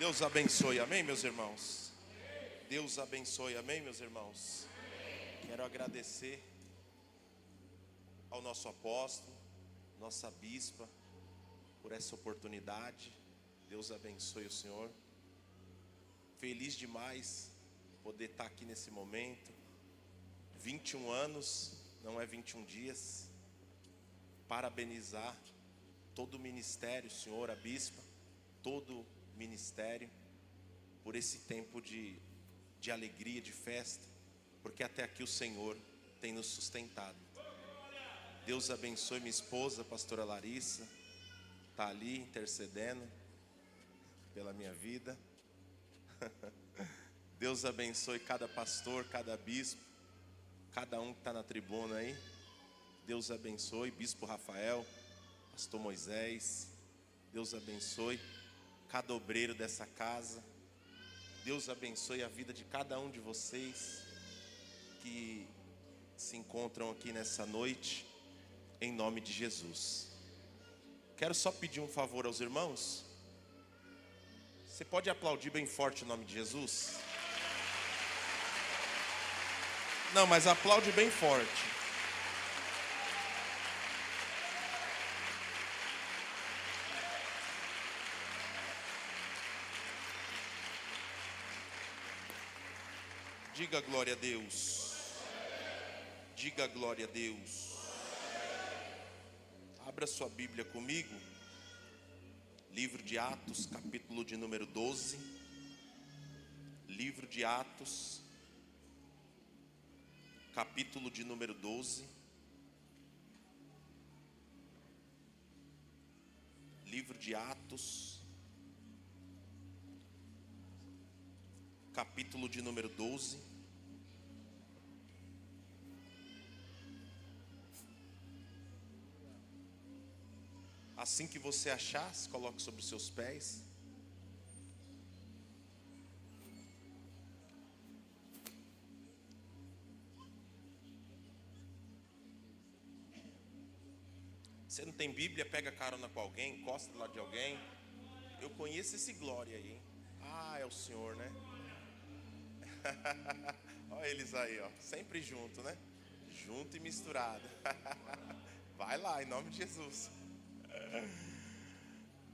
Deus abençoe, amém, meus irmãos? Deus abençoe, amém, meus irmãos? Quero agradecer ao nosso apóstolo, nossa bispa, por essa oportunidade. Deus abençoe o senhor. Feliz demais poder estar aqui nesse momento. 21 anos, não é 21 dias. Parabenizar todo o ministério, o senhor, a bispa, todo o ministério, por esse tempo de alegria, de festa, porque até aqui o Senhor tem nos sustentado. Deus abençoe minha esposa, a pastora Larissa, está ali intercedendo pela minha vida. Deus abençoe cada pastor, cada bispo, cada um que está na tribuna aí. Deus abençoe, bispo Rafael, pastor Moisés. Deus abençoe cada obreiro dessa casa. Deus abençoe a vida de cada um de vocês que se encontram aqui nessa noite, em nome de Jesus. Quero só pedir um favor aos irmãos. Você pode aplaudir bem forte o nome de Jesus? Não, mas aplaude bem forte. Diga glória a Deus. Diga glória a Deus. Abra sua Bíblia comigo. Livro de Atos, capítulo de número 12. Livro de Atos, capítulo de número 12. Livro de Atos, capítulo de número 12. Assim que você achar, se coloque sobre os seus pés. Você não tem Bíblia, pega carona com alguém, encosta do lado de alguém. Eu conheço esse glória aí, hein? Ah, é o Senhor, né? Olha eles aí, ó, sempre junto, né? Junto e misturado. Vai lá, em nome de Jesus.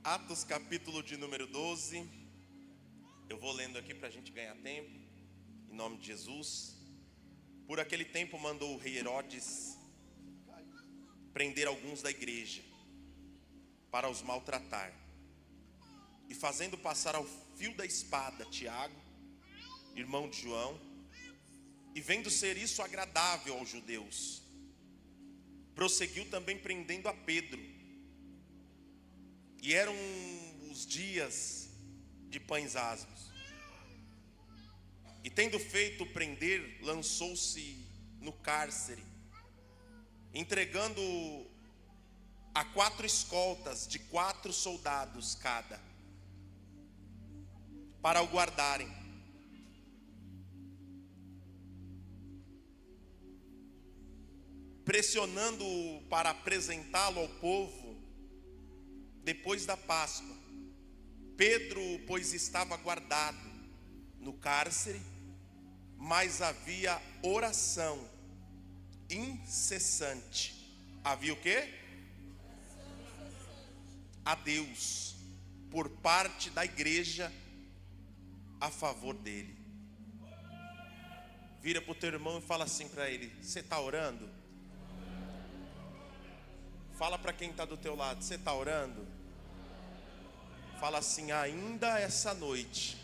Atos capítulo de número 12. Eu vou lendo aqui para a gente ganhar tempo, em nome de Jesus. Por aquele tempo mandou o rei Herodes prender alguns da igreja para os maltratar, e fazendo passar ao fio da espada Tiago, irmão de João, e vendo ser isso agradável aos judeus, prosseguiu também prendendo a Pedro. E eram os dias de pães asmos. E tendo feito prender, lançou-se no cárcere, entregando a 4 escoltas de 4 soldados cada, para o guardarem. Pressionando-o para apresentá-lo ao povo depois da Páscoa. Pedro, pois, estava guardado no cárcere, mas havia oração incessante. Havia o quê? A Deus, por parte da igreja, a favor dele. Vira para o teu irmão e fala assim para ele: você está orando? Fala para quem está do teu lado: você está orando? Fala assim: ainda essa noite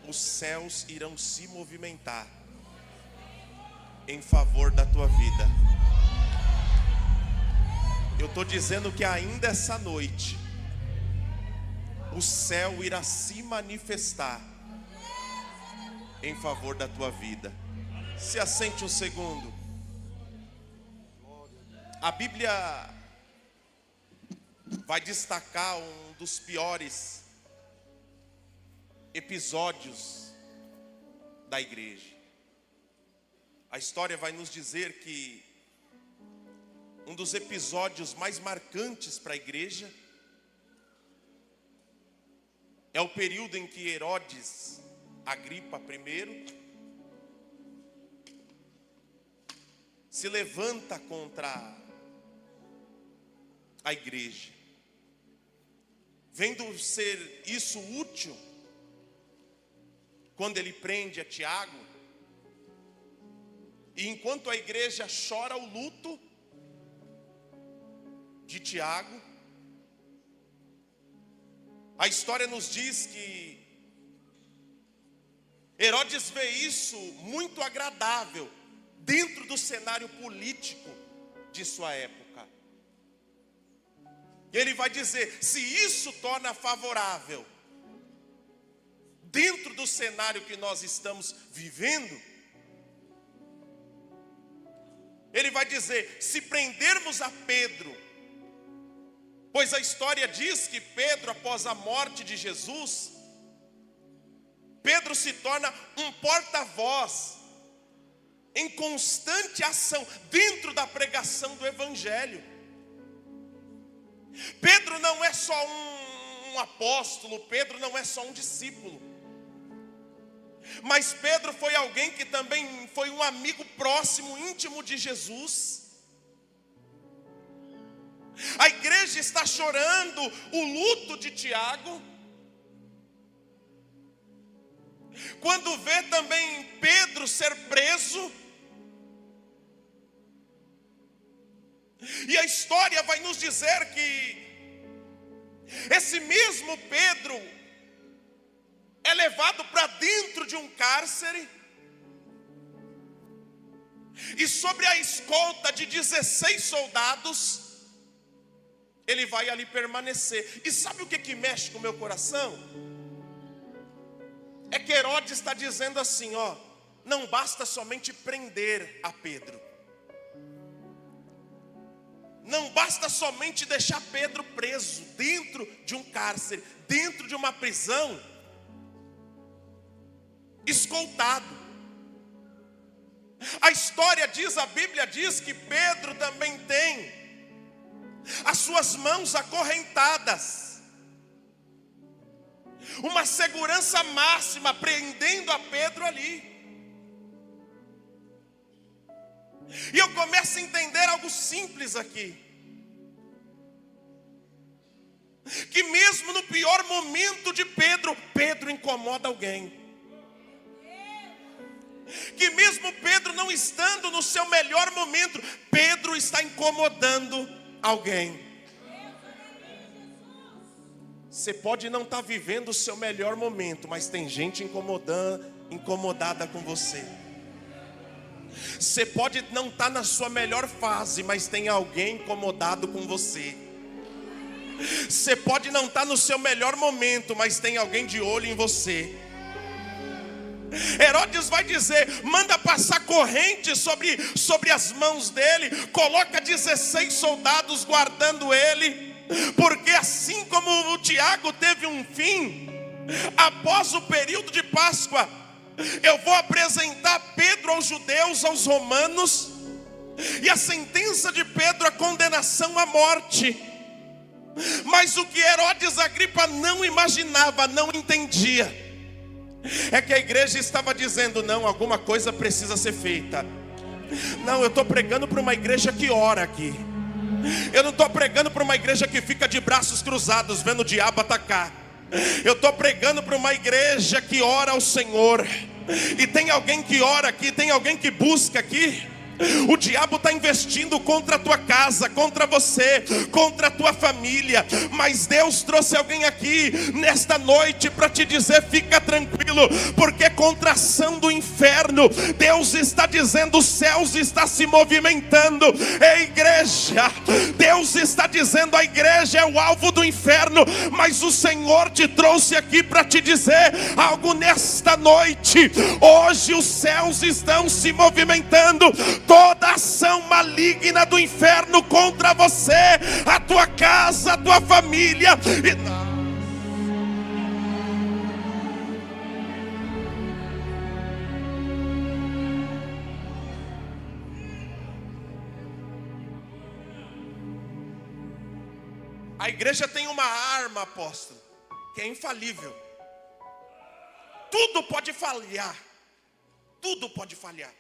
os céus irão se movimentar em favor da tua vida. Eu estou dizendo que ainda essa noite o céu irá se manifestar em favor da tua vida. Se assente um segundo. A Bíblia vai destacar um dos piores episódios da igreja. A história vai nos dizer que um dos episódios mais marcantes para a igreja é o período em que Herodes Agripa I se levanta contra a igreja, vendo ser isso útil, quando ele prende a Tiago, e enquanto a igreja chora o luto de Tiago, a história nos diz que Herodes vê isso muito agradável dentro do cenário político de sua época. Ele vai dizer, se isso torna favorável dentro do cenário que nós estamos vivendo, ele vai dizer, se prendermos a Pedro, pois a história diz que Pedro, após a morte de Jesus, Pedro se torna um porta-voz em constante ação dentro da pregação do Evangelho. Pedro não é só um apóstolo, Pedro não é só um discípulo, mas Pedro foi alguém que também foi um amigo próximo, íntimo de Jesus. A igreja está chorando o luto de Tiago, quando vê também Pedro ser preso. E a história vai nos dizer que esse mesmo Pedro é levado para dentro de um cárcere, e sobre a escolta de 16 soldados, ele vai ali permanecer. E sabe o que mexe com o meu coração? É que Herodes está dizendo assim, ó, não basta somente prender a Pedro, não basta somente deixar Pedro preso dentro de um cárcere, dentro de uma prisão, escoltado. A história diz, a Bíblia diz que Pedro também tem as suas mãos acorrentadas, uma segurança máxima prendendo a Pedro ali. E eu começo a entender algo simples aqui, que mesmo no pior momento de Pedro, Pedro incomoda alguém. Que mesmo Pedro não estando no seu melhor momento, Pedro está incomodando alguém. Você pode não estar vivendo o seu melhor momento, mas tem gente incomodada com você. Você pode não estar na sua melhor fase, mas tem alguém incomodado com você. Você pode não estar no seu melhor momento, mas tem alguém de olho em você. Herodes vai dizer, manda passar corrente sobre as mãos dele, coloca 16 soldados guardando ele, porque assim como o Tiago teve um fim, após o período de Páscoa, eu vou apresentar Pedro aos judeus, aos romanos, e a sentença de Pedro, a condenação à morte. Mas o que Herodes Agripa não imaginava, não entendia, é que a igreja estava dizendo, não, alguma coisa precisa ser feita. Não, eu estou pregando para uma igreja que ora aqui. Eu não estou pregando para uma igreja que fica de braços cruzados vendo o diabo atacar. Eu estou pregando para uma igreja que ora ao Senhor. E tem alguém que ora aqui, tem alguém que busca aqui. O diabo está investindo contra a tua casa, contra você, contra a tua família. Mas Deus trouxe alguém aqui nesta noite para te dizer, fica tranquilo, porque contra a ação do inferno, Deus está dizendo, os céus está se movimentando. Ei, igreja, Deus está dizendo, a igreja é o alvo do inferno, mas o Senhor te trouxe aqui para te dizer algo nesta noite. Hoje os céus estão se movimentando. Toda ação maligna do inferno contra você, a tua casa, a tua família. A igreja tem uma arma, apóstolo, que é infalível. tudo pode falhar. Tudo pode falhar.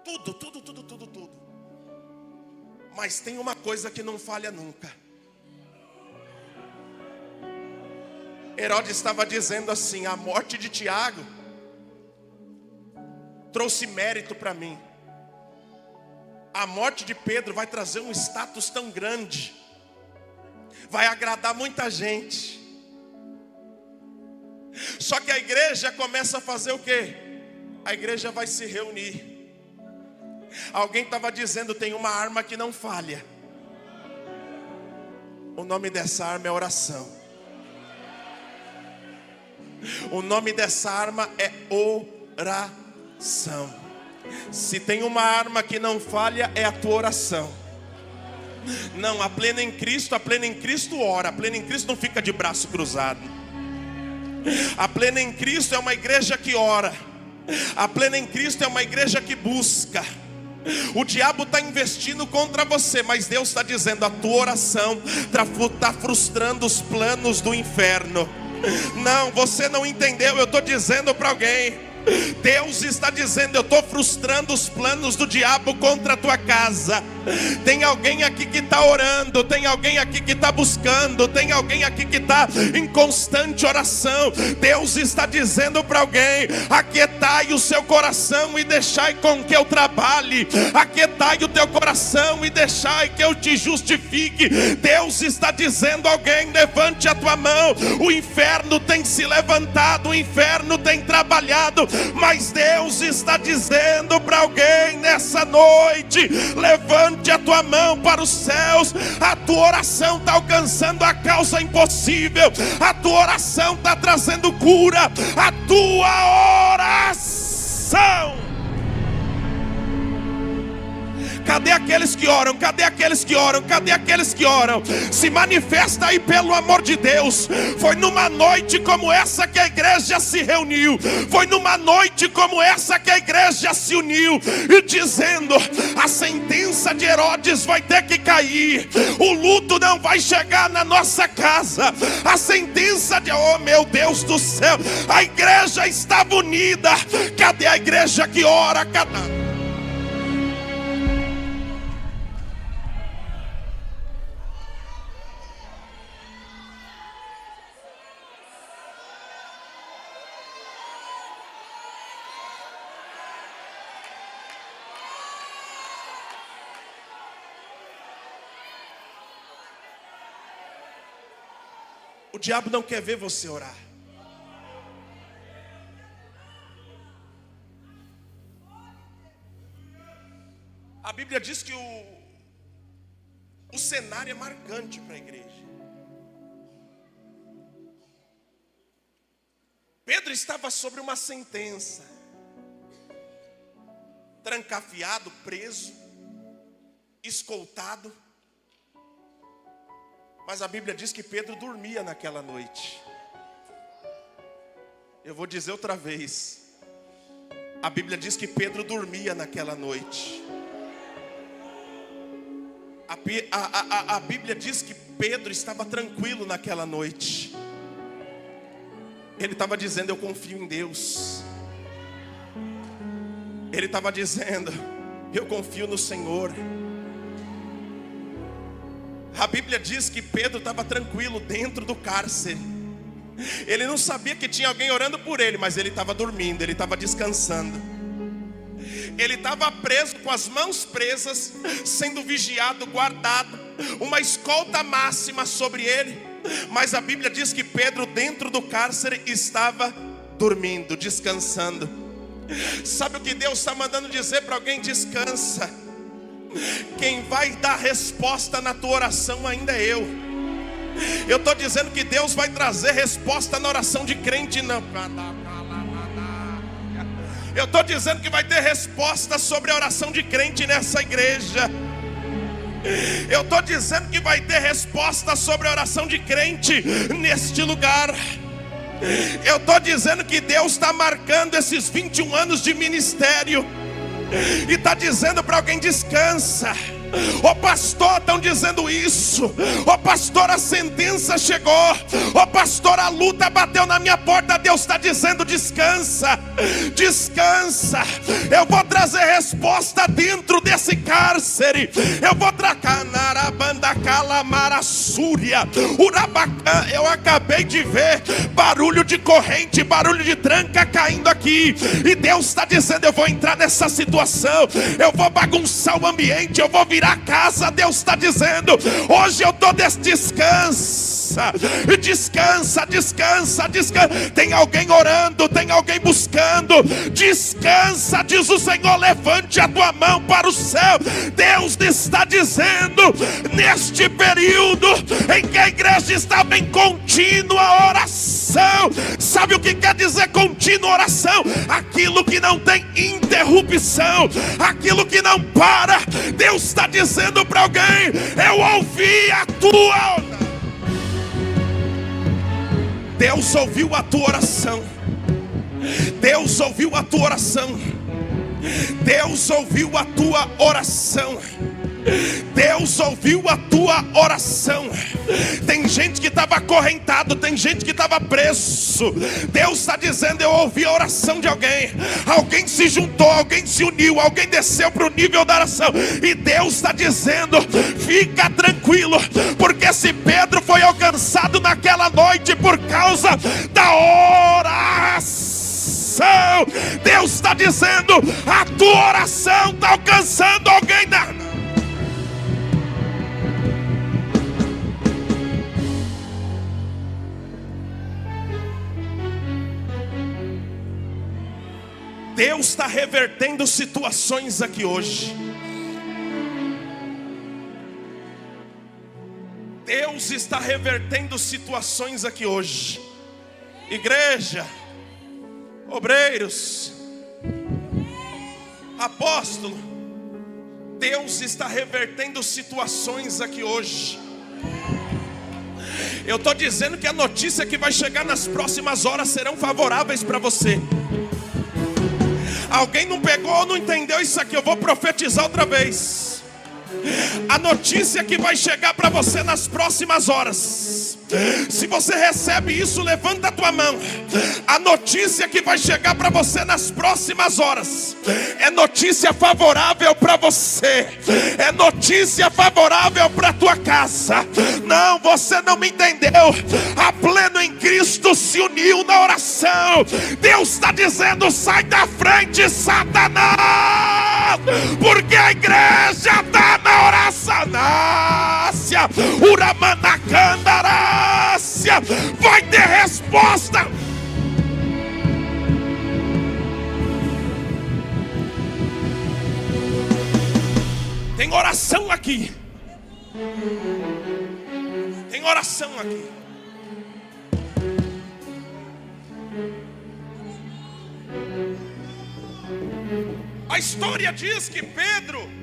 Tudo. Mas tem uma coisa que não falha nunca. Herodes estava dizendo assim: a morte de Tiago trouxe mérito para mim. A morte de Pedro vai trazer um status tão grande, vai agradar muita gente. Só que a igreja começa a fazer o quê? A igreja vai se reunir. Alguém estava dizendo: tem uma arma que não falha. O nome dessa arma é oração. O nome dessa arma é oração. Se tem uma arma que não falha, é a tua oração. Não, a plena em Cristo ora. A plena em Cristo não fica de braço cruzado. A plena em Cristo é uma igreja que ora. A plena em Cristo é uma igreja que busca. O diabo está investindo contra você, mas Deus está dizendo: a tua oração está frustrando os planos do inferno. Não, você não entendeu, eu estou dizendo para alguém. Deus está dizendo: eu estou frustrando os planos do diabo contra a tua casa. Tem alguém aqui que está orando, tem alguém aqui que está buscando, tem alguém aqui que está em constante oração. Deus está dizendo para alguém: aquietai o seu coração e deixai com que eu trabalhe. Aquietai o teu coração e deixai que eu te justifique. Deus está dizendo a alguém: levante a tua mão. O inferno tem se levantado, o inferno tem trabalhado, mas Deus está dizendo para alguém nessa noite: levante a tua mão para os céus. A tua oração está alcançando a causa impossível. A tua oração está trazendo cura. A tua oração. Cadê aqueles que oram? Cadê aqueles que oram? Cadê aqueles que oram? Se manifesta aí, pelo amor de Deus. Foi numa noite como essa que a igreja se reuniu. Foi numa noite como essa que a igreja se uniu, e dizendo: a sentença de Herodes vai ter que cair. O luto não vai chegar na nossa casa. A sentença de... oh meu Deus do céu. A igreja estava unida. Cadê a igreja que ora? Cadê? O diabo não quer ver você orar. A Bíblia diz que o cenário é marcante para a igreja. Pedro estava sobre uma sentença, trancafiado, preso, escoltado. Mas a Bíblia diz que Pedro dormia naquela noite. Eu vou dizer outra vez. A Bíblia diz que Pedro dormia naquela noite. A Bíblia diz que Pedro estava tranquilo naquela noite. Ele estava dizendo: eu confio em Deus. Ele estava dizendo: eu confio no Senhor. A Bíblia diz que Pedro estava tranquilo dentro do cárcere. Ele não sabia que tinha alguém orando por ele, mas ele estava dormindo, ele estava descansando. Ele estava preso, com as mãos presas, sendo vigiado, guardado, uma escolta máxima sobre ele. Mas a Bíblia diz que Pedro, dentro do cárcere, estava dormindo, descansando. Sabe o que Deus está mandando dizer para alguém? Descansa. Quem vai dar resposta na tua oração ainda é eu. Eu estou dizendo que Deus vai trazer resposta na oração de crente, não. Eu estou dizendo que vai ter resposta sobre a oração de crente nessa igreja. Eu estou dizendo que vai ter resposta sobre a oração de crente neste lugar. Eu estou dizendo que Deus está marcando esses 21 anos de ministério e está dizendo para alguém: descansa. Ô pastor, estão dizendo isso. Ô pastor, a sentença chegou. Ô pastor, a luta bateu na minha porta. Deus está dizendo: descansa, descansa. Eu vou trazer resposta dentro desse cárcere. Eu vou eu acabei de ver barulho de corrente, barulho de tranca caindo aqui. E Deus está dizendo: eu vou entrar nessa situação, eu vou bagunçar o ambiente, eu vou virar a casa. Deus está dizendo: hoje eu dou descansa, descansa, descansa, descansa. Tem alguém orando, tem alguém buscando. Descansa, diz o Senhor. Levante a tua mão para o céu. Deus está dizendo, neste período em que a igreja estava em contínua oração. Sabe o que quer dizer contínua oração? Aquilo que não tem interrupção, aquilo que não para. Deus está dizendo para alguém: eu ouvi a tua. Deus ouviu a tua oração. Deus ouviu a tua oração. Deus ouviu a tua oração. Deus ouviu a tua oração. Tem gente que estava acorrentado, tem gente que estava preso. Deus está dizendo: eu ouvi a oração de alguém. Alguém se juntou, alguém se uniu, alguém desceu para o nível da oração. E Deus está dizendo: fica tranquilo, porque se Pedro foi alcançado naquela noite por causa da oração, Deus está dizendo: a tua oração está alcançando alguém na... Deus está revertendo situações aqui hoje. Deus está revertendo situações aqui hoje. Igreja, obreiros, apóstolo, Deus está revertendo situações aqui hoje. Eu estou dizendo que a notícia que vai chegar nas próximas horas serão favoráveis para você. Alguém não pegou ou não entendeu isso aqui? Eu vou profetizar outra vez. A notícia que vai chegar para você nas próximas horas, se você recebe isso, levanta a tua mão. A notícia que vai chegar para você nas próximas horas é notícia favorável para você, é notícia favorável para a tua casa. Não, você não me entendeu. A Pleno em Cristo se uniu na oração. Deus está dizendo: sai da frente, Satanás, porque a igreja está na oração. Uramanacandarácia, vai ter resposta. Tem oração aqui. Tem oração aqui. A história diz que Pedro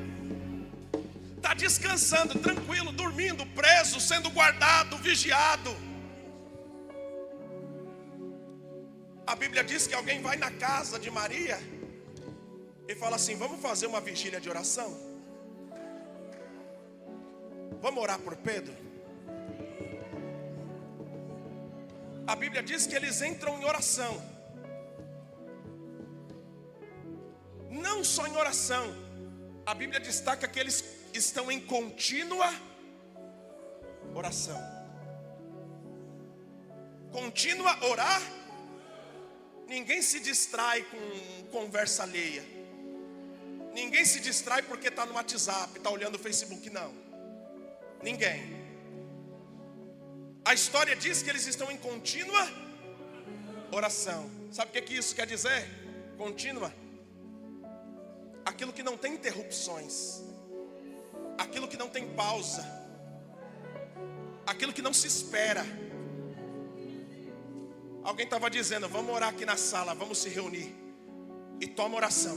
está descansando, tranquilo, dormindo, preso, sendo guardado, vigiado. A Bíblia diz que alguém vai na casa de Maria e fala assim: vamos fazer uma vigília de oração? Vamos orar por Pedro? A Bíblia diz que eles entram em oração. Não só em oração, a Bíblia destaca que eles estão em contínua oração. Contínua orar. Ninguém se distrai com conversa alheia. Ninguém se distrai porque está no WhatsApp, está olhando o Facebook, não. Ninguém. A história diz que eles estão em contínua oração. Sabe o que isso quer dizer? Contínua. Aquilo que não tem interrupções, aquilo que não tem pausa, aquilo que não se espera. Alguém estava dizendo: vamos orar aqui na sala, vamos se reunir. E toma oração.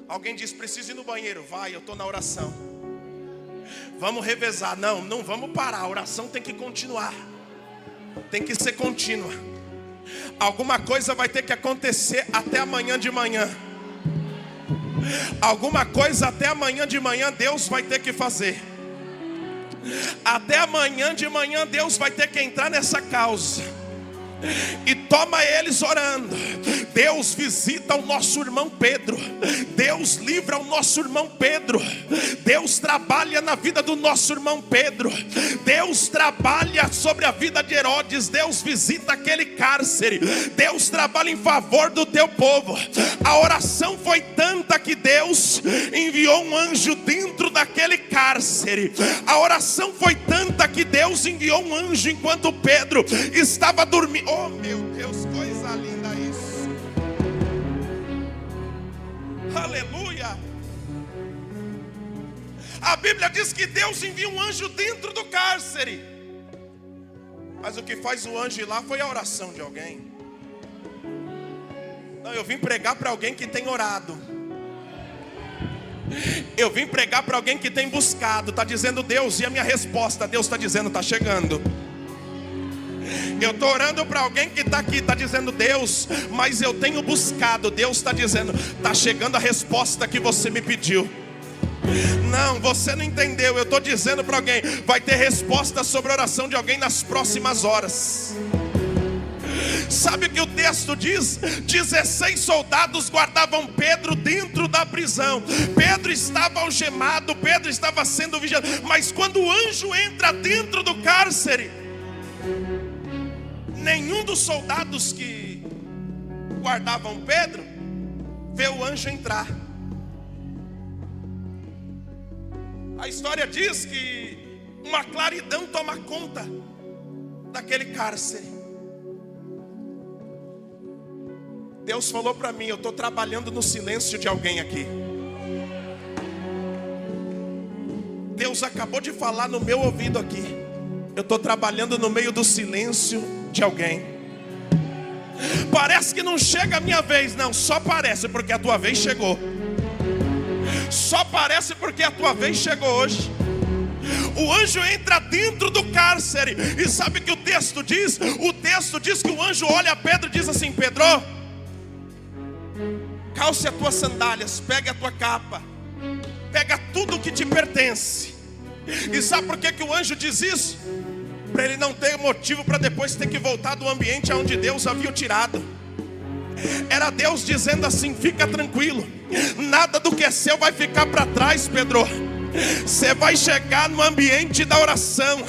Alguém diz: preciso ir no banheiro. Vai, eu estou na oração. Vamos revezar. Não, não vamos parar. A oração tem que continuar. Tem que ser contínua. Alguma coisa vai ter que acontecer até amanhã de manhã. Alguma coisa até amanhã de manhã Deus vai ter que fazer. Até amanhã de manhã Deus vai ter que entrar nessa causa. E toma eles orando. Deus visita o nosso irmão Pedro. Deus livra o nosso irmão Pedro. Deus trabalha na vida do nosso irmão Pedro. Deus trabalha sobre a vida de Herodes. Deus visita aquele cárcere. Deus trabalha em favor do teu povo. A oração foi tanta que Deus enviou um anjo dentro daquele cárcere. A oração foi tanta que Deus enviou um anjo enquanto Pedro estava dormindo. Oh meu Deus, coisa linda isso. Aleluia. A Bíblia diz que Deus envia um anjo dentro do cárcere. Mas o que faz o anjo ir lá foi a oração de alguém. Não, eu vim pregar para alguém que tem orado. Eu vim pregar para alguém que tem buscado. Está dizendo Deus, e a minha resposta? Deus está dizendo, está chegando. Eu estou orando para alguém que está aqui, está dizendo Deus, mas eu tenho buscado. Deus está dizendo, está chegando a resposta que você me pediu. Não, você não entendeu. Eu estou dizendo para alguém, vai ter resposta sobre a oração de alguém nas próximas horas. Sabe o que o texto diz? 16 soldados guardavam Pedro dentro da prisão. Pedro estava algemado, Pedro estava sendo vigiado. Mas quando o anjo entra dentro do cárcere, nenhum dos soldados que guardavam Pedro vê o anjo entrar. A história diz que uma claridão toma conta daquele cárcere. Deus falou para mim, eu estou trabalhando no silêncio de alguém aqui. Deus acabou de falar no meu ouvido aqui. Eu estou trabalhando no meio do silêncio de alguém. Parece que não chega a minha vez. Não, só parece porque a tua vez chegou. Só parece porque a tua vez chegou hoje. O anjo entra dentro do cárcere. E sabe o que o texto diz? O texto diz que o anjo olha a Pedro e diz assim: Pedro, calce as tuas sandálias, pegue a tua capa, pega tudo que te pertence. E sabe por que o anjo diz isso? Para ele não ter motivo para depois ter que voltar do ambiente aonde Deus havia o tirado. Era Deus dizendo assim: fica tranquilo, nada do que é seu vai ficar para trás, Pedro. Você vai chegar no ambiente da oração.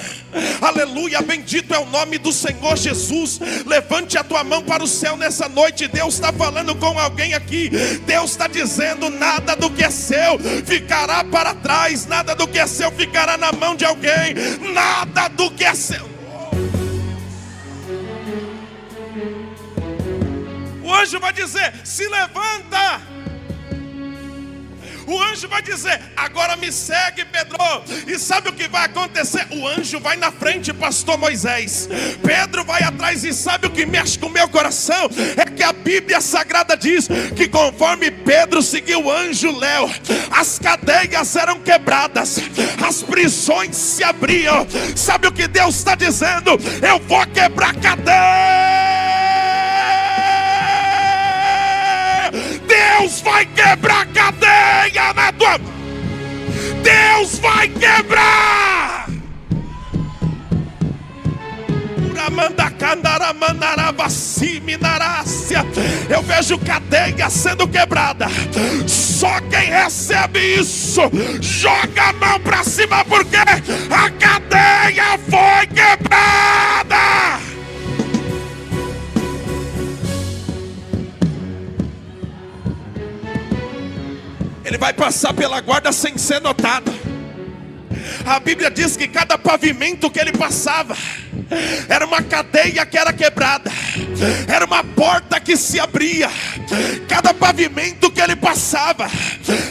Aleluia, bendito é o nome do Senhor Jesus. Levante a tua mão para o céu nessa noite. Deus está falando com alguém aqui. Deus está dizendo: nada do que é seu ficará para trás. Nada do que é seu ficará na mão de alguém. Nada do que é seu. O anjo vai dizer: se levanta. O anjo vai dizer: agora me segue, Pedro. E sabe o que vai acontecer? O anjo vai na frente, pastor Moisés. Pedro vai atrás. E sabe o que mexe com o meu coração? É que a Bíblia Sagrada diz que conforme Pedro seguiu o anjo Léo, as cadeias eram quebradas, as prisões se abriam. Sabe o que Deus está dizendo? Eu vou quebrar cadeia. Deus vai quebrar cadeia na tua. Deus vai quebrar. Eu vejo cadeia sendo quebrada. Só quem recebe isso joga a mão para cima, porque a cadeia foi quebrada. Ele vai passar pela guarda sem ser notado. A Bíblia diz que cada pavimento que ele passava era uma cadeia que era quebrada, era uma porta que se abria. Cada pavimento que ele passava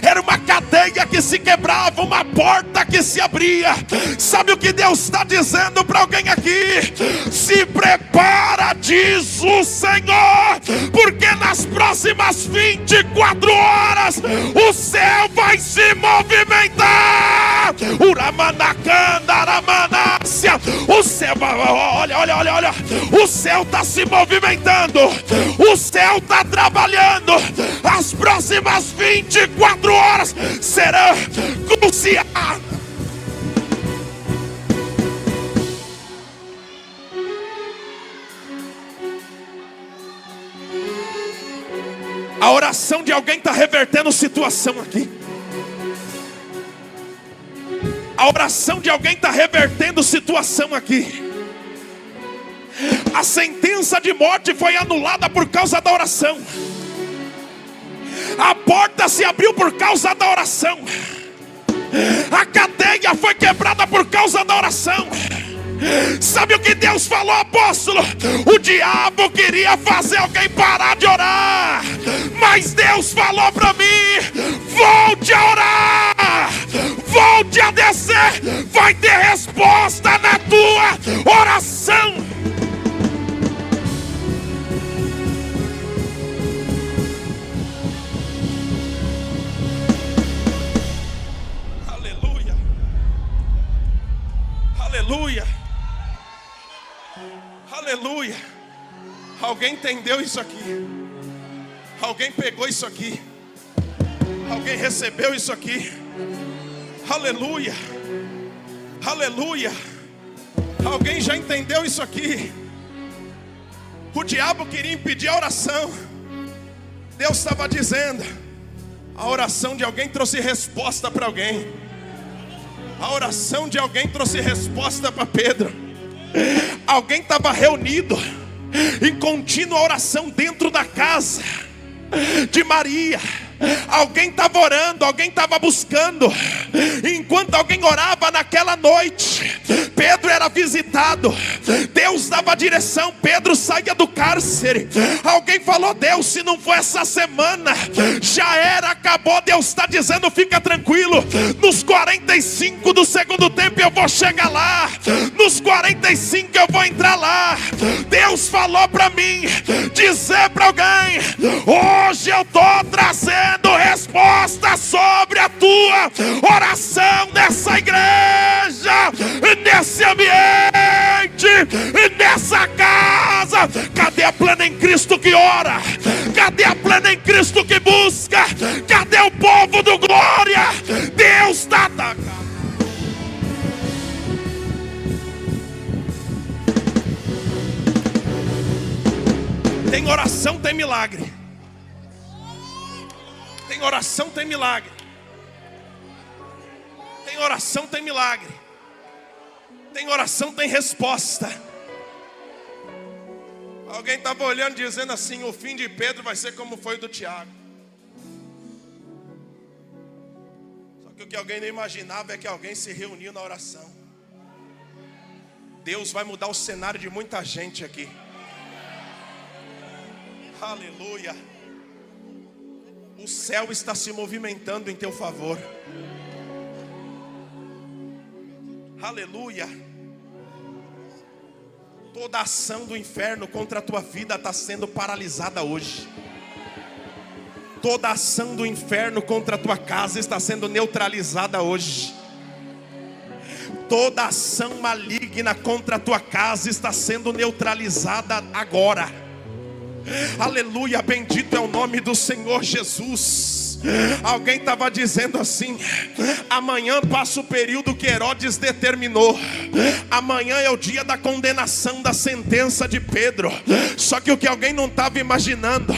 era uma cadeia que se quebrava, uma porta que se abria. Sabe o que Deus está dizendo para alguém aqui? Se prepara, diz o Senhor, porque nas próximas 24 horas o céu vai se movimentar. Uramanacanda, Aramanás. sequência, o céu, olha, o céu está se movimentando, o céu está trabalhando. As próximas 24 horas serão cruciais. A oração de alguém está revertendo situação aqui. A oração de alguém está revertendo situação aqui. A sentença de morte foi anulada por causa da oração. A porta se abriu por causa da oração. A cadeia foi quebrada por causa da oração. Sabe o que Deus falou, apóstolo? O diabo queria fazer alguém parar de orar, mas Deus falou para mim: volte a orar, volte a descer, vai ter resposta na tua oração. Aleluia, aleluia. Aleluia. Alguém entendeu isso aqui? Alguém pegou isso aqui? Alguém recebeu isso aqui? Aleluia. Aleluia. Alguém já entendeu isso aqui? O diabo queria impedir a oração. Deus estava dizendo: a oração de alguém trouxe resposta para alguém. A oração de alguém trouxe resposta para Pedro. Alguém estava reunido em contínua oração dentro da casa de Maria. Alguém estava orando, alguém estava buscando. Enquanto alguém orava naquela noite, Pedro era visitado. Deus dava direção, Pedro saía do cárcere. Alguém falou: Deus, se não for essa semana, já era, acabou. Deus está dizendo: fica tranquilo, nos 45 do segundo tempo eu vou chegar lá. Nos 45 eu vou entrar lá. Deus falou para mim dizer para alguém: hoje eu estou trazendo resposta sobre a tua oração nessa igreja, nesse ambiente, nessa casa. Cadê a plena em Cristo que ora? Cadê a plena em Cristo que busca? Cadê o povo do glória? Deus está atacando. Tem oração, tem milagre. Tem oração, tem milagre. Tem oração, tem milagre. Tem oração, tem resposta. Alguém estava olhando dizendo assim: o fim de Pedro vai ser como foi o do Tiago. Só que o que alguém não imaginava é que alguém se reuniu na oração. Deus vai mudar o cenário de muita gente aqui. Aleluia. O céu está se movimentando em teu favor. Aleluia. Toda ação do inferno contra a tua vida está sendo paralisada hoje. Toda ação do inferno contra a tua casa está sendo neutralizada hoje. Toda ação maligna contra a tua casa está sendo neutralizada agora. Aleluia, bendito é o nome do Senhor Jesus. Alguém estava dizendo assim: amanhã passa o período que Herodes determinou. Amanhã é o dia da condenação, da sentença de Pedro. Só que o que alguém não estava imaginando,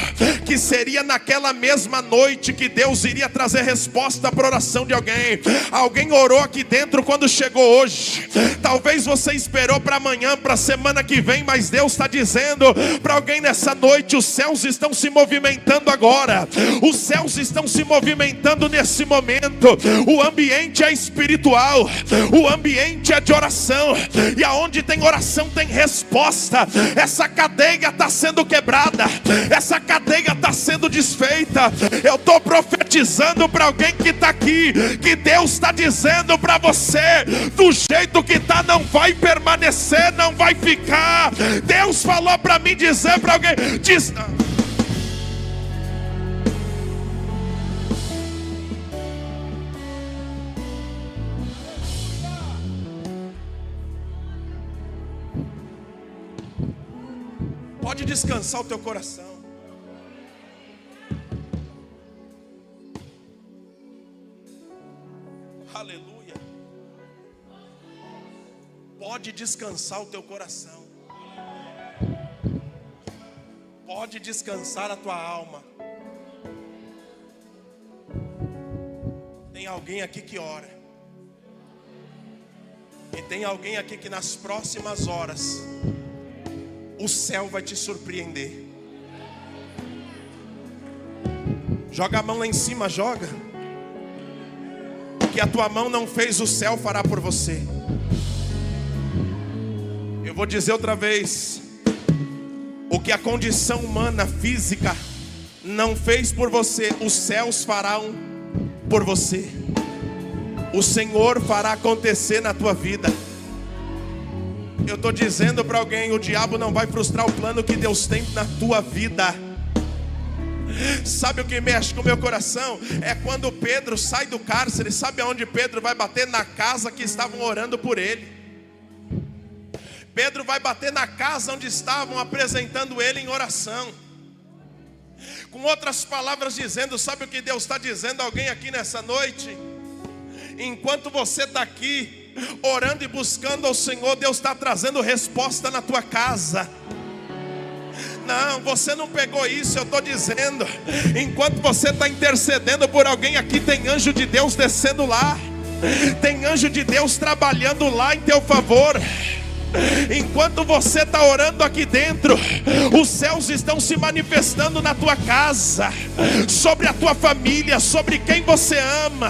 que seria naquela mesma noite que Deus iria trazer resposta para a oração de alguém. Alguém orou aqui dentro quando chegou hoje. Talvez você esperou para amanhã, para a semana que vem, mas Deus está dizendo para alguém nessa noite: os céus estão se movimentando agora. Os céus estão se movimentando nesse momento. O ambiente é espiritual, o ambiente é de oração, e aonde tem oração tem resposta. Essa cadeia está sendo quebrada, essa cadeia está sendo desfeita. Eu estou profetizando para alguém que está aqui, que Deus está dizendo para você: do jeito que está não vai permanecer, não vai ficar. Deus falou para mim dizer para alguém: diz... descansar o teu coração. Aleluia. Pode descansar o teu coração. Pode descansar a tua alma. Tem alguém aqui que ora. E tem alguém aqui que nas próximas horas o céu vai te surpreender. Joga a mão lá em cima, joga. O que a tua mão não fez, o céu fará por você. Eu vou dizer outra vez. O que a condição humana, física, não fez por você, os céus farão por você. O Senhor fará acontecer na tua vida. Eu estou dizendo para alguém, o diabo não vai frustrar o plano que Deus tem na tua vida. Sabe o que mexe com o meu coração? É quando Pedro sai do cárcere. Sabe aonde Pedro vai bater? Na casa que estavam orando por ele. Pedro vai bater na casa onde estavam apresentando ele em oração. Com outras palavras dizendo, sabe o que Deus está dizendo a alguém aqui nessa noite? Enquanto você está aqui orando e buscando ao Senhor, Deus está trazendo resposta na tua casa. Não, você não pegou isso, eu estou dizendo. Enquanto você está intercedendo por alguém aqui, tem anjo de Deus descendo lá. Tem anjo de Deus trabalhando lá em teu favor. Enquanto você está orando aqui dentro, os céus estão se manifestando na tua casa, sobre a tua família, sobre quem você ama.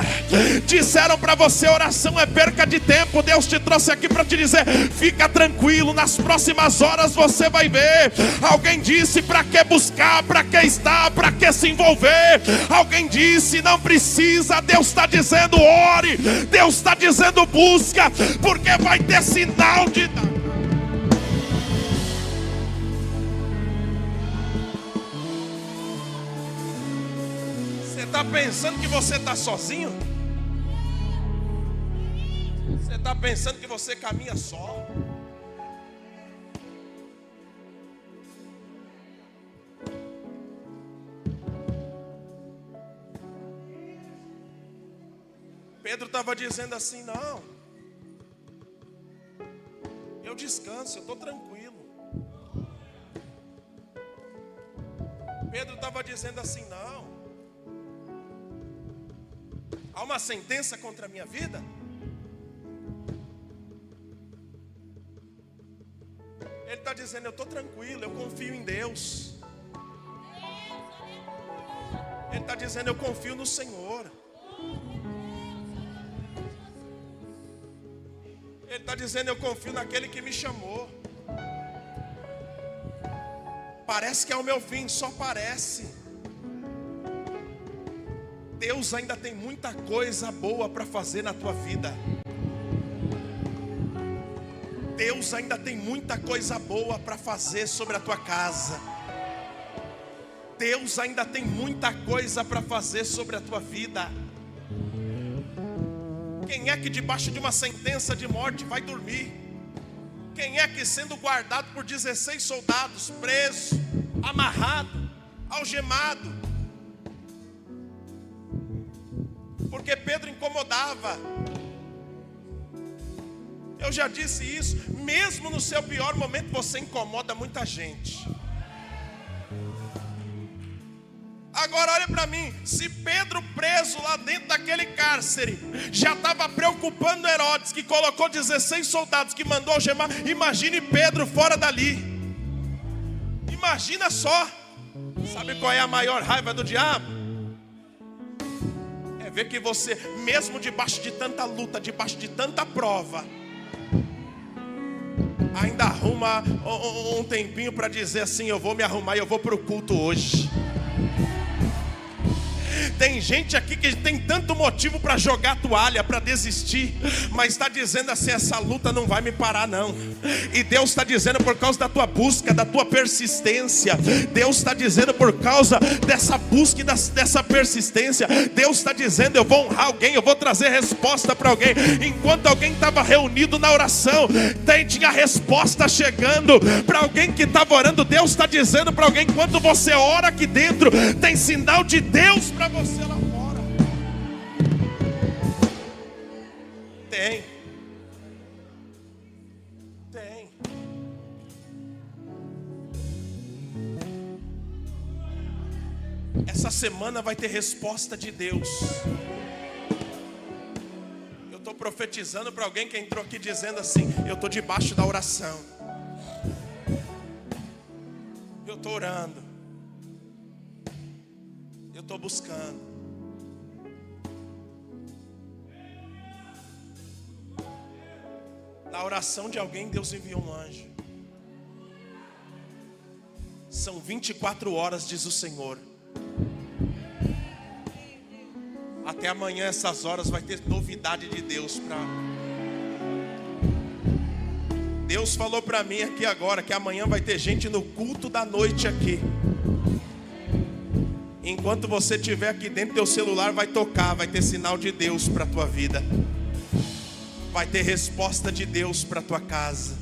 Disseram para você, oração é perca de tempo. Deus te trouxe aqui para te dizer, fica tranquilo, nas próximas horas você vai ver. Alguém disse, para que buscar, para que estar, para que se envolver. Alguém disse, não precisa. Deus está dizendo, ore. Deus está dizendo, busca, porque vai ter sinal de... Você está pensando que você está sozinho? Você está pensando que você caminha só? Pedro estava dizendo assim, não, eu descanso, eu estou tranquilo. Pedro estava dizendo assim, não, há uma sentença contra a minha vida? Ele está dizendo, eu estou tranquilo, eu confio em Deus. Ele está dizendo, eu confio no Senhor. Ele está dizendo, eu confio naquele que me chamou. Parece que é o meu fim, só parece. Deus ainda tem muita coisa boa para fazer na tua vida. Deus ainda tem muita coisa boa para fazer sobre a tua casa. Deus ainda tem muita coisa para fazer sobre a tua vida. Quem é que debaixo de uma sentença de morte vai dormir? Quem é que sendo guardado por 16 soldados, preso, amarrado, algemado? Porque Pedro incomodava. Eu já disse isso. Mesmo no seu pior momento, você incomoda muita gente. Agora olha para mim. Se Pedro preso lá dentro daquele cárcere já estava preocupando Herodes, que colocou 16 soldados, que mandou algemar, imagine Pedro fora dali. Imagina só. Sabe qual é a maior raiva do diabo? É ver que você, mesmo debaixo de tanta luta, debaixo de tanta prova, ainda arruma um tempinho para dizer assim, eu vou me arrumar e eu vou para o culto hoje. Tem gente aqui que tem tanto motivo para jogar a toalha, para desistir, mas está dizendo assim: essa luta não vai me parar não. E Deus está dizendo, por causa da tua busca, da tua persistência, Deus está dizendo, por causa dessa busca e dessa persistência, Deus está dizendo: eu vou honrar alguém, eu vou trazer resposta para alguém. Enquanto alguém estava reunido na oração, tinha resposta chegando para alguém que estava orando. Deus está dizendo para alguém: enquanto você ora aqui dentro, tem sinal de Deus para você lá fora. Tem. Essa semana vai ter resposta de Deus. Eu estou profetizando para alguém que entrou aqui dizendo assim: eu estou debaixo da oração, eu estou orando, eu estou buscando. Na oração de alguém, Deus enviou um anjo. São 24 horas, diz o Senhor. Até amanhã, essas horas, vai ter novidade de Deus para... Deus falou para mim aqui agora que amanhã vai ter gente no culto da noite aqui. Enquanto você estiver aqui dentro, teu celular vai tocar, vai ter sinal de Deus para a tua vida. Vai ter resposta de Deus para a tua casa.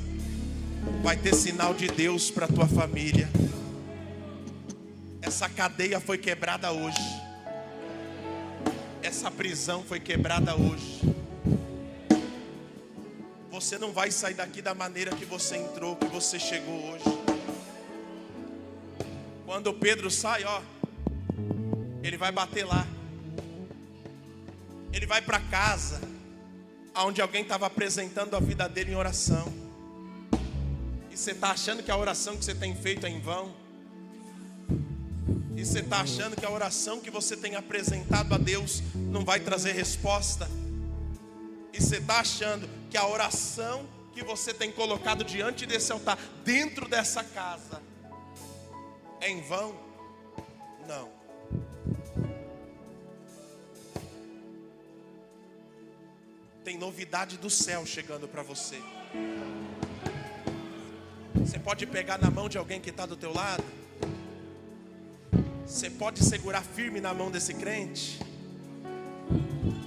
Vai ter sinal de Deus para a tua família. Essa cadeia foi quebrada hoje. Essa prisão foi quebrada hoje. Você não vai sair daqui da maneira que você entrou, que você chegou hoje. Quando Pedro sai, ó, ele vai bater lá. Ele vai para casa, onde alguém estava apresentando a vida dele em oração. E você está achando que a oração que você tem feito é em vão? E você está achando que a oração que você tem apresentado a Deus não vai trazer resposta? E você está achando que a oração que você tem colocado diante desse altar, dentro dessa casa, é em vão? Não. Tem novidade do céu chegando para você. Você pode pegar na mão de alguém que está do teu lado? Você pode segurar firme na mão desse crente?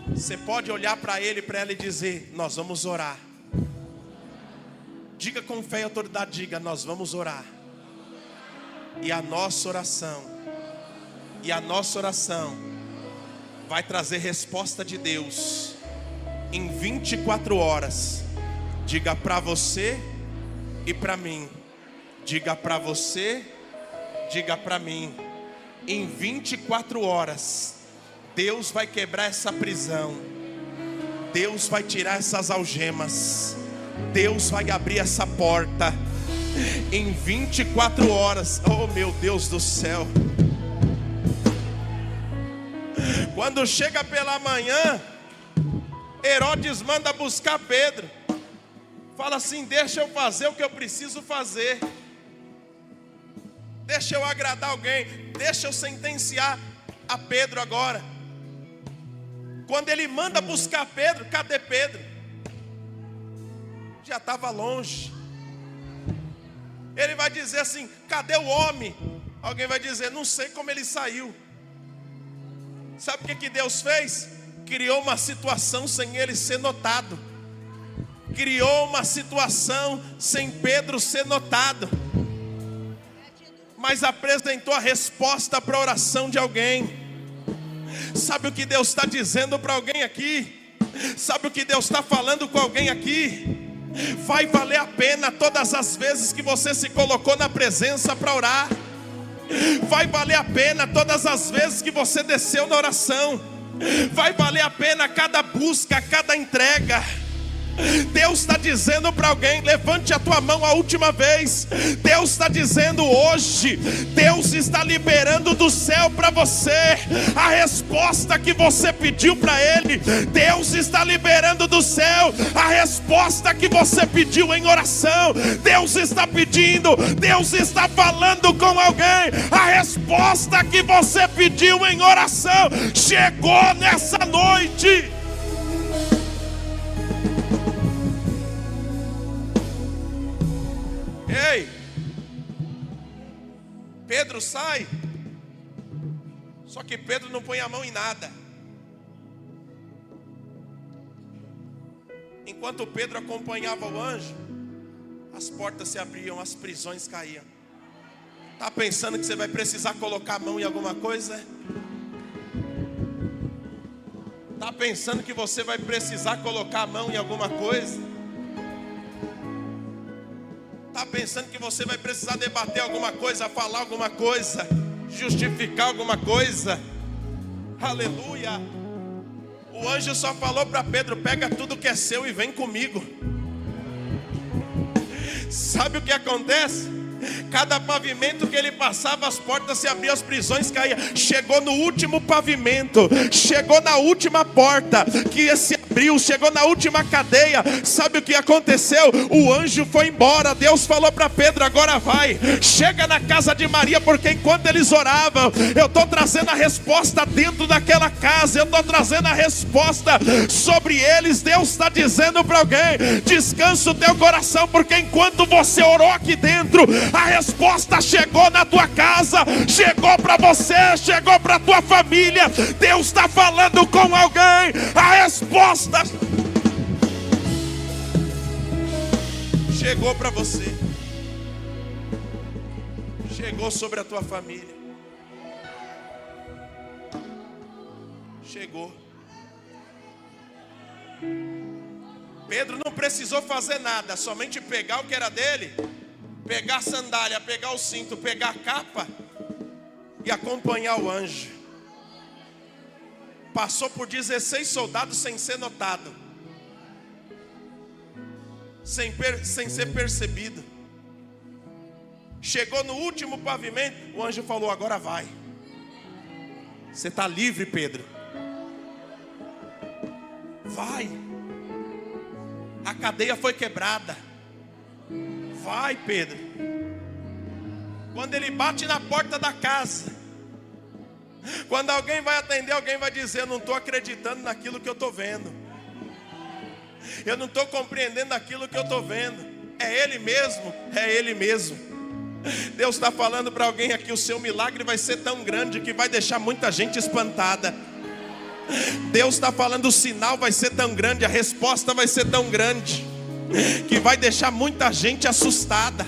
Você pode olhar para ele, para ela e dizer: nós vamos orar. Diga com fé e autoridade, diga: nós vamos orar. E a nossa oração vai trazer resposta de Deus em 24 horas. Diga para você e para mim. Diga para você, diga para mim. Em 24 horas, Deus vai quebrar essa prisão. Deus vai tirar essas algemas. Deus vai abrir essa porta. Em 24 horas, oh meu Deus do céu. Quando chega pela manhã, Herodes manda buscar Pedro. Fala assim: deixa eu fazer o que eu preciso fazer. Deixa eu agradar alguém. Deixa eu sentenciar a Pedro agora. Quando ele manda buscar Pedro, cadê Pedro? Já estava longe. Ele vai dizer assim: cadê o homem? Alguém vai dizer: não sei como ele saiu. Sabe o que Deus fez? Criou uma situação sem ele ser notado. Criou uma situação sem Pedro ser notado. Mas apresentou a resposta para a oração de alguém. Sabe o que Deus está dizendo para alguém aqui? Sabe o que Deus está falando com alguém aqui? Vai valer a pena todas as vezes que você se colocou na presença para orar. Vai valer a pena todas as vezes que você desceu na oração. Vai valer a pena cada busca, cada entrega. Deus está dizendo para alguém: levante a tua mão a última vez. Deus está dizendo hoje, Deus está liberando do céu para você a resposta que você pediu para Ele. Deus está liberando do céu a resposta que você pediu em oração. Deus está pedindo, Deus está falando com alguém. A resposta que você pediu em oração chegou nessa noite. Ei, Pedro sai, só que Pedro não põe a mão em nada. Enquanto Pedro acompanhava o anjo, as portas se abriam, as prisões caíam. Está pensando que você vai precisar colocar a mão em alguma coisa? Está pensando que você vai precisar colocar a mão em alguma coisa? Está pensando que você vai precisar debater alguma coisa, falar alguma coisa, justificar alguma coisa? Aleluia! O anjo só falou para Pedro: pega tudo que é seu e vem comigo. Sabe o que acontece? Cada pavimento que ele passava, as portas se abriam, as prisões caíam. Chegou no último pavimento, chegou na última porta que se abriu, chegou na última cadeia. Sabe o que aconteceu? O anjo foi embora. Deus falou para Pedro: agora vai, chega na casa de Maria, porque enquanto eles oravam, eu estou trazendo a resposta dentro daquela casa, eu estou trazendo a resposta sobre eles. Deus está dizendo para alguém: descansa o teu coração, porque enquanto você orou aqui dentro, a resposta chegou na tua casa, chegou para você, chegou para tua família. Deus está falando com alguém. A resposta chegou para você, chegou sobre a tua família, chegou. Pedro não precisou fazer nada, somente pegar o que era dele, pegar a sandália, pegar o cinto, pegar a capa e acompanhar o anjo. Passou por 16 soldados sem ser notado, sem ser percebido. Chegou no último pavimento, o anjo falou: agora vai. Você está livre, Pedro. Vai. A cadeia foi quebrada. Vai, Pedro. Quando ele bate na porta da casa, quando alguém vai atender, alguém vai dizer: eu não estou acreditando naquilo que eu estou vendo, eu não estou compreendendo aquilo que eu estou vendo. É Ele mesmo, é Ele mesmo. Deus está falando para alguém aqui: o seu milagre vai ser tão grande que vai deixar muita gente espantada. Deus está falando: o sinal vai ser tão grande, a resposta vai ser tão grande, que vai deixar muita gente assustada.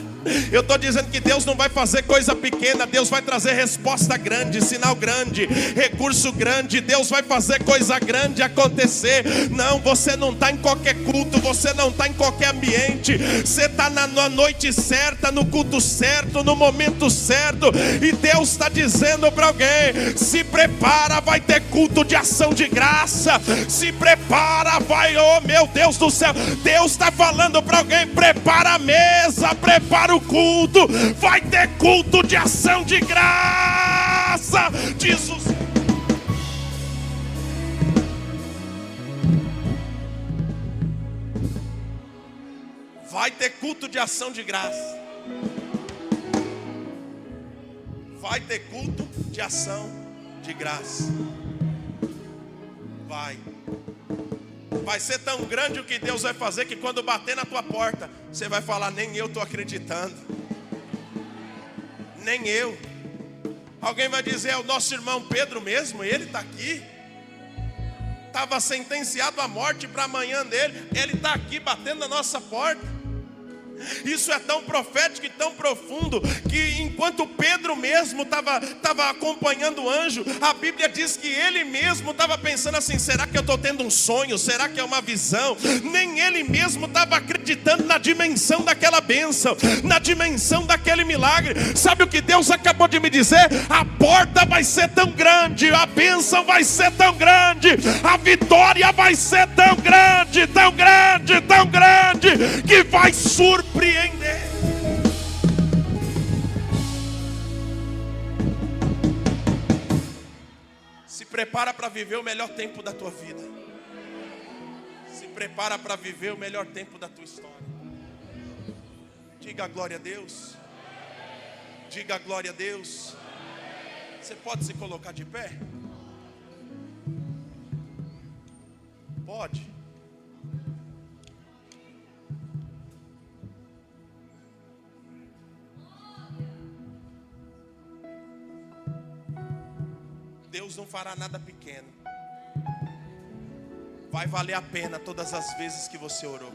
Eu estou dizendo que Deus não vai fazer coisa pequena. Deus vai trazer resposta grande, sinal grande, recurso grande. Deus vai fazer coisa grande acontecer. Não, você não está em qualquer culto, você não está em qualquer ambiente. Você está na noite certa, no culto certo, no momento certo. E Deus está dizendo para alguém: se prepara, vai ter culto de ação de graça. Se prepara, vai, oh meu Deus do céu. Deus está falando para alguém: prepara a mesa, prepara o culto, vai ter culto de ação de graça, diz o Senhor. Vai ter culto de ação de graça. Vai ter culto de ação de graça. Vai ser tão grande o que Deus vai fazer, que quando bater na tua porta, você vai falar: nem eu estou acreditando. Nem eu. Alguém vai dizer: é o nosso irmão Pedro mesmo, ele está aqui. Estava sentenciado à morte para amanhã dele, ele está aqui batendo na nossa porta. Isso é tão profético e tão profundo que enquanto Pedro mesmo estava acompanhando o anjo, a Bíblia diz que ele mesmo estava pensando assim: será que eu estou tendo um sonho? Será que é uma visão? Nem ele mesmo estava acreditando na dimensão daquela bênção, na dimensão daquele milagre. Sabe o que Deus acabou de me dizer? A porta vai ser tão grande, a bênção vai ser tão grande, a vitória vai ser tão grande, tão grande, tão grande, que vai surpreender. Se prepara para viver o melhor tempo da tua vida. Se prepara para viver o melhor tempo da tua história. Diga glória a Deus. Diga glória a Deus. Você pode se colocar de pé? Pode. Deus não fará nada pequeno. Vai valer a pena todas as vezes que você orou.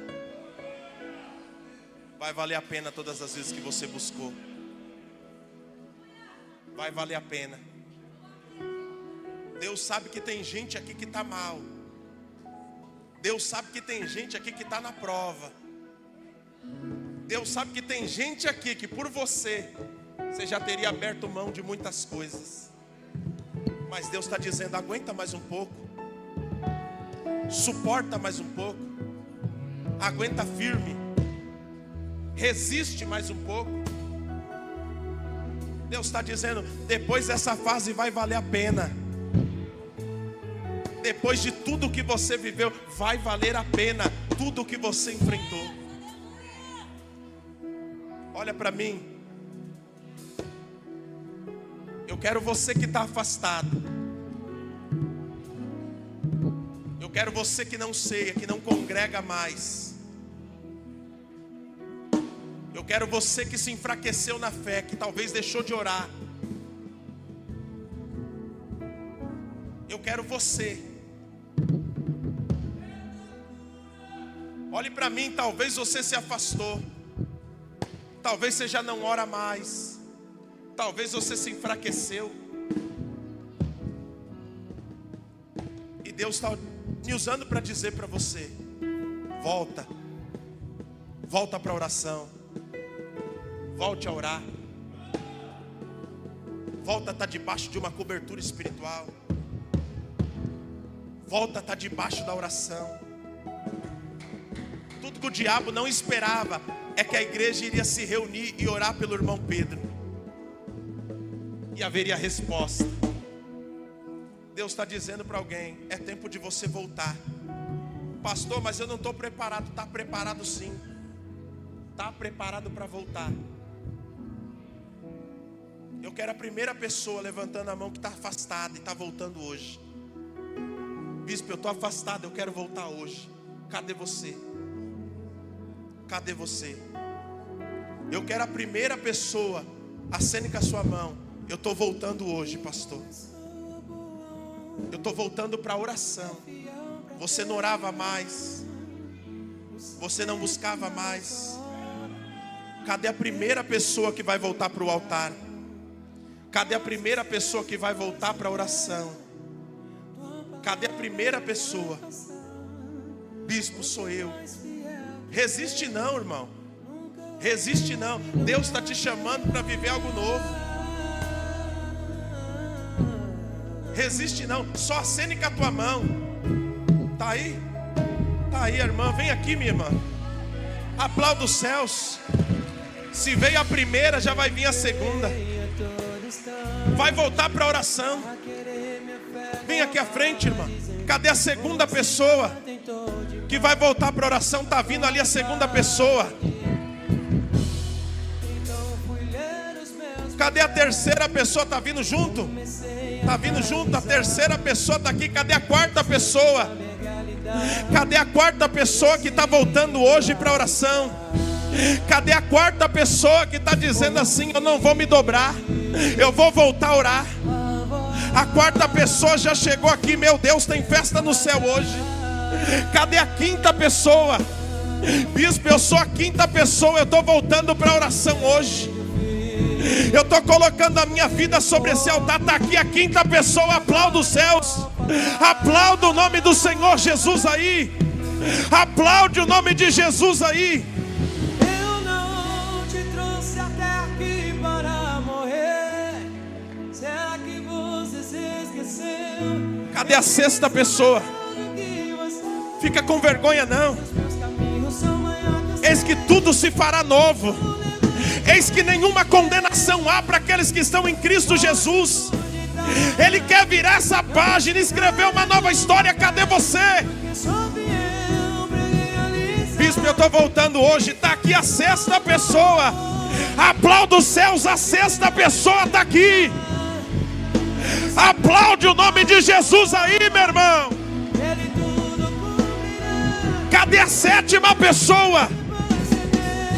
Vai valer a pena todas as vezes que você buscou. Vai valer a pena. Deus sabe que tem gente aqui que está mal. Deus sabe que tem gente aqui que está na prova. Deus sabe que tem gente aqui que por você já teria aberto mão de muitas coisas. Mas Deus está dizendo: aguenta mais um pouco, suporta mais um pouco, aguenta firme, resiste mais um pouco. Deus está dizendo: depois dessa fase vai valer a pena. Depois de tudo que você viveu, vai valer a pena tudo que você enfrentou. Olha para mim. Eu quero você que está afastado. Eu quero você que não ceia, que não congrega mais. Eu quero você que se enfraqueceu na fé, que talvez deixou de orar. Eu quero você. Olhe para mim, talvez você se afastou. Talvez você já não ora mais. Talvez você se enfraqueceu. E Deus está me usando para dizer para você: volta. Volta para a oração. Volte a orar. Volta a estar debaixo de uma cobertura espiritual. Volta a estar debaixo da oração. Tudo que o diabo não esperava é que a igreja iria se reunir e orar pelo irmão Pedro. E haveria resposta. Deus está dizendo para alguém: é tempo de você voltar. Pastor, mas eu não estou preparado. Está preparado sim. Está preparado para voltar. Eu quero a primeira pessoa levantando a mão que está afastada e está voltando hoje. Bispo, eu estou afastado, eu quero voltar hoje. Cadê você? Cadê você? Eu quero a primeira pessoa. Acene com a sua mão. Eu estou voltando hoje, pastor. Eu estou voltando para a oração. Você não orava mais. Você não buscava mais. Cadê a primeira pessoa que vai voltar para o altar? Cadê a primeira pessoa que vai voltar para a oração? Cadê a primeira pessoa? Bispo, sou eu. Resiste não, irmão. Resiste não. Deus está te chamando para viver algo novo. Resiste não. Só acene com a tua mão. Tá aí? Tá aí, irmã. Vem aqui, minha irmã. Aplauda os céus. Se veio a primeira, já vai vir a segunda. Vai voltar para a oração. Vem aqui à frente, irmã. Cadê a segunda pessoa que vai voltar para a oração? Tá vindo ali a segunda pessoa. Cadê a terceira pessoa? Tá vindo junto? Tá vindo junto? A terceira pessoa tá aqui. Cadê a quarta pessoa? Cadê a quarta pessoa que está voltando hoje para a oração? Cadê a quarta pessoa que está dizendo assim: eu não vou me dobrar, eu vou voltar a orar? A quarta pessoa já chegou aqui. Meu Deus, tem festa no céu hoje. Cadê a quinta pessoa? Bispo, eu sou a quinta pessoa, eu estou voltando para a oração hoje. Eu estou colocando a minha vida sobre esse altar. Está aqui a quinta pessoa. Aplauda os céus. Aplauda o nome do Senhor Jesus aí. Aplaude o nome de Jesus aí. Eu não te trouxe até aqui para morrer. Será que você se esqueceu? Cadê a sexta pessoa? Fica com vergonha não. Eis que tudo se fará novo. Eis que nenhuma condenação há para aqueles que estão em Cristo Jesus. Ele quer virar essa página e escrever uma nova história. Cadê você? Bispo, eu estou voltando hoje. Está aqui a sexta pessoa. Aplauda os céus, a sexta pessoa está aqui. Aplaude o nome de Jesus aí, meu irmão. Cadê a sétima pessoa?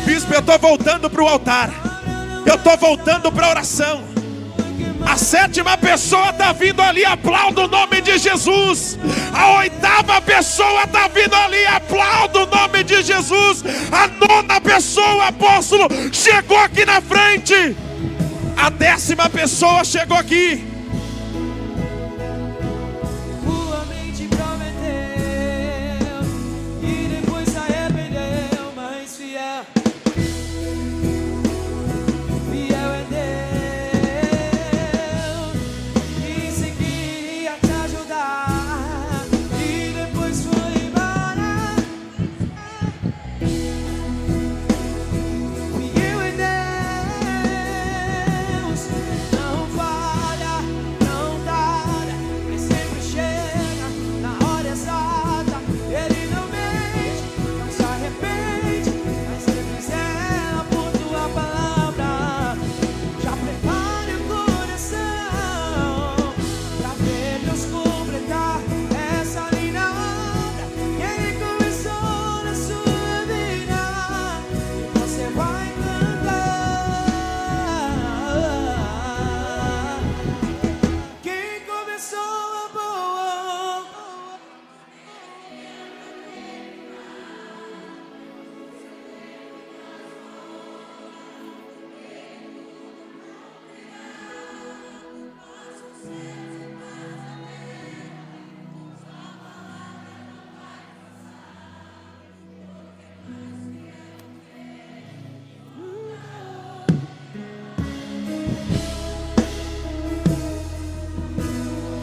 Bispo, eu estou voltando para o altar. Eu estou voltando para a oração. A sétima pessoa está vindo ali. Aplauda o nome de Jesus. A oitava pessoa está vindo ali. Aplauda o nome de Jesus. A nona pessoa, apóstolo, chegou aqui na frente. A 10ª pessoa chegou aqui.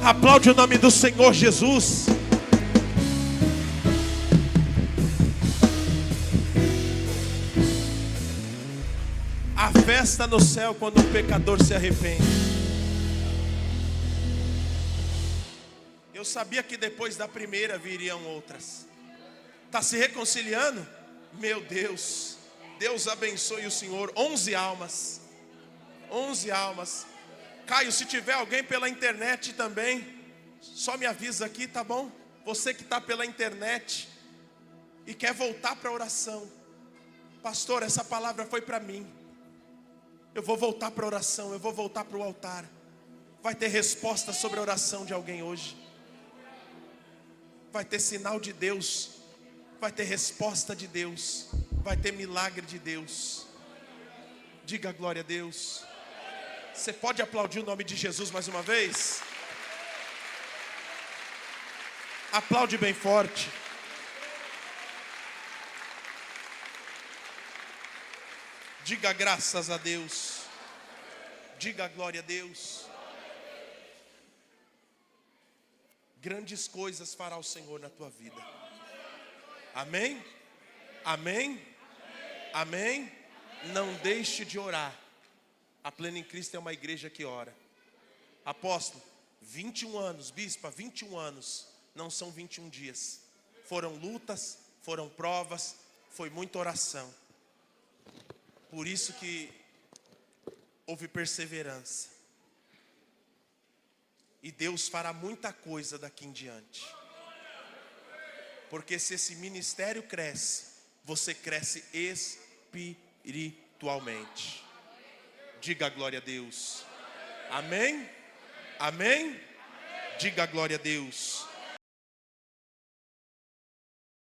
Aplaude o nome do Senhor Jesus. A festa no céu quando um pecador se arrepende. Eu sabia que depois da primeira viriam outras. Está se reconciliando? Meu Deus. Deus abençoe o Senhor. 11 almas. 11 almas. Caio, se tiver alguém pela internet também, só me avisa aqui, tá bom? Você que está pela internet e quer voltar para a oração. Pastor, essa palavra foi para mim. Eu vou voltar para a oração, eu vou voltar para o altar. Vai ter resposta sobre a oração de alguém hoje. Vai ter sinal de Deus. Vai ter resposta de Deus. Vai ter milagre de Deus. Diga glória a Deus. Você pode aplaudir o nome de Jesus mais uma vez? Aplaude bem forte. Diga graças a Deus. Diga glória a Deus. Grandes coisas fará o Senhor na tua vida. Amém? Amém? Amém? Não deixe de orar. A Plena em Cristo é uma igreja que ora. Apóstolo, 21 anos, bispa, 21 anos, não são 21 dias. Foram lutas, foram provas, foi muita oração. Por isso que houve perseverança. E Deus fará muita coisa daqui em diante. Porque se esse ministério cresce, você cresce espiritualmente. Diga glória a Deus. Amém? Amém? Diga glória a Deus.